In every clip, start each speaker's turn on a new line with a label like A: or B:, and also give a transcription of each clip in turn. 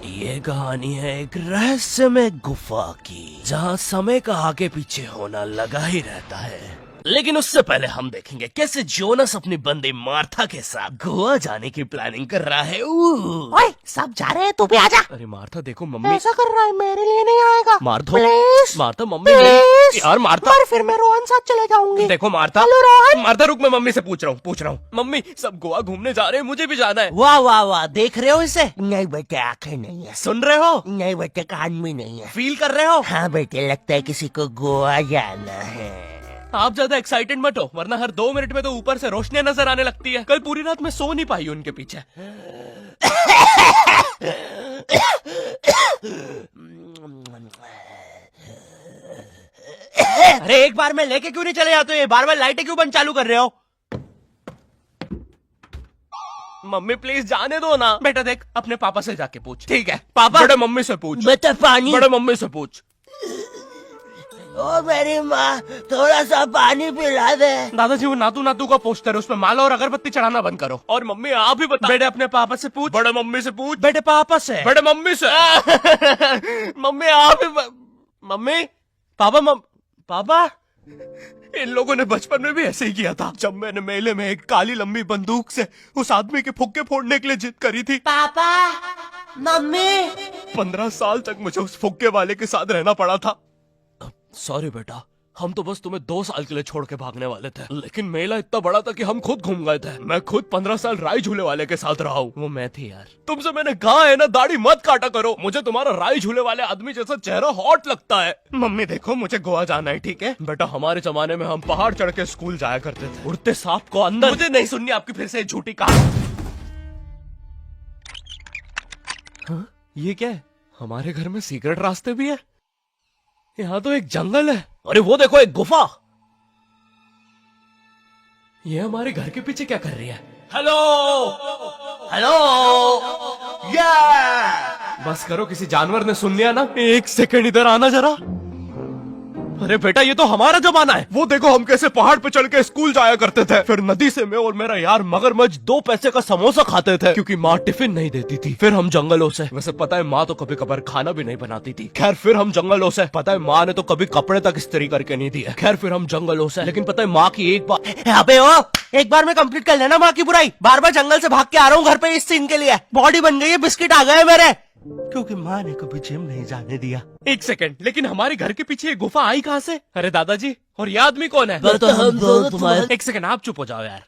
A: ये कहानी है एक रहस्यमय गुफा की, जहाँ समय का आगे पीछे होना लगा ही रहता है। लेकिन उससे पहले हम देखेंगे कैसे जोनस अपनी बंदी मार्था के साथ गोवा जाने की प्लानिंग कर रहा है।
B: ओए, सब जा रहे हैं, तू भी आजा।
A: अरे मार्था देखो, मम्मी
B: ऐसा कर रहा है, मेरे लिए नहीं आएगा।
A: Martha
B: please
A: Martha, mummy
B: please
A: यार मार्था,
B: पर फिर मैं रोहन साथ चले जाऊंगी।
A: देखो मार्था,
B: हेलो रोहन।
A: मार्था रुक, मैं मम्मी से पूछ रहा हूँ। मम्मी सब गोवा घूमने जा रहे हैं, मुझे भी जाना है।
B: वाह वाह वाह, देख रहे हो इसे? नहीं बेटे, आंखें नहीं है।
A: सुन रहे हो?
B: नहीं बेटे, कान भी नहीं है।
A: फील कर रहे हो?
B: हाँ बेटे, लगता है किसी को गोवा जाना है।
A: आप ज्यादा एक्साइटेड मत हो, वरना हर 2 मिनट में तो ऊपर से रोशनियां नजर आने लगती है। कल पूरी रात मैं सो नहीं पाई उनके पीछे।
B: अरे एक बार में लेके क्यों नहीं चले जाते हो? बार बार लाइटें क्यों बंद चालू कर रहे हो?
A: मम्मी प्लीज जाने दो ना। बेटा देख, अपने पापा से जाके पूछ। ठीक है
B: पापा?
A: बड़े मम्मी से पूछ।
B: बेटा पानी।
A: बड़े मम्मी से पूछ।
B: ओ मेरी माँ, थोड़ा सा पानी पिला दे।
A: दादाजी वो नातू नातू का पोस्टर है, उसमें माला और अगरबत्ती चढ़ाना बंद करो। और मम्मी आप ही बता। बेटे अपने पापा से पूछ। बड़े मम्मी से पूछ।
B: बेटे पापा से।
A: बड़े मम्मी से। मम्मी आप ही मम्मी पापा पापा इन लोगों ने बचपन में भी ऐसे ही किया था, जब मैंने मेले में एक काली लंबी बंदूक से उस आदमी के फुक्के फोड़ने के लिए जिद करी थी।
B: पापा, मम्मी।
A: 15 साल तक मुझे उस फुक्के वाले के साथ रहना पड़ा था। सॉरी बेटा, हम तो बस तुम्हें 2 साल के लिए छोड़ के भागने वाले थे, लेकिन मेला इतना बड़ा था कि हम खुद घूम गए थे। मैं खुद 15 साल राई झूले वाले के साथ रहा हूँ। वो मैं थी यार। तुमसे मैंने कहा है ना, दाढ़ी मत काटा करो। मुझे तुम्हारा राई झूले वाले आदमी जैसा चेहरा हॉट लगता है। मम्मी देखो, मुझे गोवा जाना है, ठीक है बेटा। हमारे जमाने में हम पहाड़ चढ़ के स्कूल जाया करते थे, उड़ते सांप को अंदर। मुझे नहीं सुननी आपकी फिर से झूठी कहानी। हाँ, ये क्या है? हमारे घर में सीक्रेट रास्ते भी है। यहाँ तो एक जंगल है। अरे वो देखो, एक गुफा। ये हमारे घर के पीछे क्या कर रही है? हेलो हेलो, या बस करो, किसी जानवर ने सुन लिया ना। 1 सेकंड इधर आना जरा। अरे बेटा, ये तो हमारा जमाना है। वो देखो, हम कैसे पहाड़ पे चढ़ के स्कूल जाया करते थे। फिर नदी से मैं और मेरा यार मगरमच्छ 2 पैसे का समोसा खाते थे, क्योंकि माँ टिफिन नहीं देती थी। फिर हम जंगलों से, वैसे पता है माँ तो कभी कभार खाना भी नहीं बनाती थी। खैर फिर हम जंगलों से, पता है माँ ने तो कभी कपड़े तक इस्त्री करके नहीं दिए। खैर फिर हम जंगलों से, लेकिन पता है माँ की एक बार। अबे ओ, एक बार में कंप्लीट कर लेना माँ की बुराई। बार बार जंगल से भाग के आ रहा हूँ घर पे इस सीन के लिए। बॉडी बन गई है, बिस्किट आ गए मेरे, क्योंकि माँ ने कभी जिम नहीं जाने दिया। 1 सेकंड, लेकिन हमारे घर के पीछे ये गुफा आई कहाँ से? अरे दादाजी, और ये आदमी कौन है?
B: तो हम दोनों तुम्हारे।
A: 1 सेकंड, आप चुप हो जाओ यार।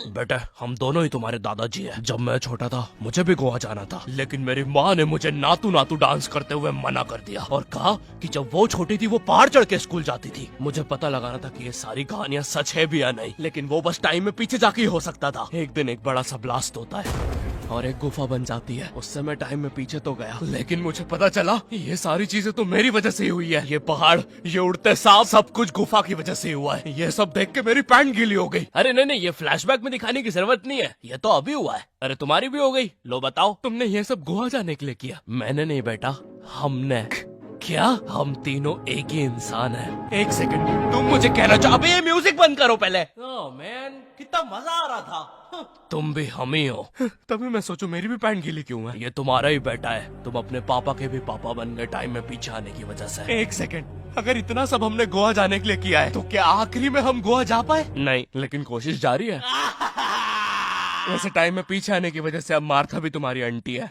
A: बेटा, हम दोनों ही तुम्हारे दादाजी हैं। जब मैं छोटा था मुझे भी गोवा जाना था, लेकिन मेरी माँ ने मुझे नातू नातू डांस करते हुए मना कर दिया और कहा कि जब वो छोटी थी वो पहाड़ चढ़ के स्कूल जाती थी। मुझे पता लगाना था कि ये सारी कहानियां सच है भी या नहीं, लेकिन वो बस टाइम में पीछे जाके ही हो सकता था। एक दिन एक बड़ा सा ब्लास्ट होता है और एक गुफा बन जाती है। उससे मैं टाइम में पीछे तो गया, लेकिन मुझे पता चला ये सारी चीजें तो मेरी वजह से ही हुई है। ये पहाड़, ये उड़ते सांप, सब कुछ गुफा की वजह से हुआ है। ये सब देख के मेरी पैंट गीली हो गई। अरे नहीं, ये फ्लैशबैक में दिखाने की जरूरत नहीं है, ये तो अभी हुआ है। अरे तुम्हारी भी हो गई। लो बताओ, तुमने ये सब गोवा जाने के लिए किया? मैंने नहीं बेटा, हमने। क्या? हम तीनों एक ही इंसान हैं। 1 सेकंड, तुम मुझे कहना चाहो? अबे ये म्यूजिक बंद करो पहले।
B: ओह मैन, कितना मजा आ रहा था।
A: तुम भी हम ही हो। तभी मैं सोचू मेरी भी पैंट गीली क्यों है। ये तुम्हारा ही बेटा है, तुम अपने पापा के भी पापा बन गए टाइम में पीछे आने की वजह से। 1 सेकंड, अगर इतना सब हमने गोवा जाने के लिए किया है, तो क्या आखिरी में हम गोवा जा पाए? नहीं, लेकिन कोशिश जारी है। वैसे टाइम में पीछे आने की वजह से अब मार्था भी तुम्हारी आंटी है।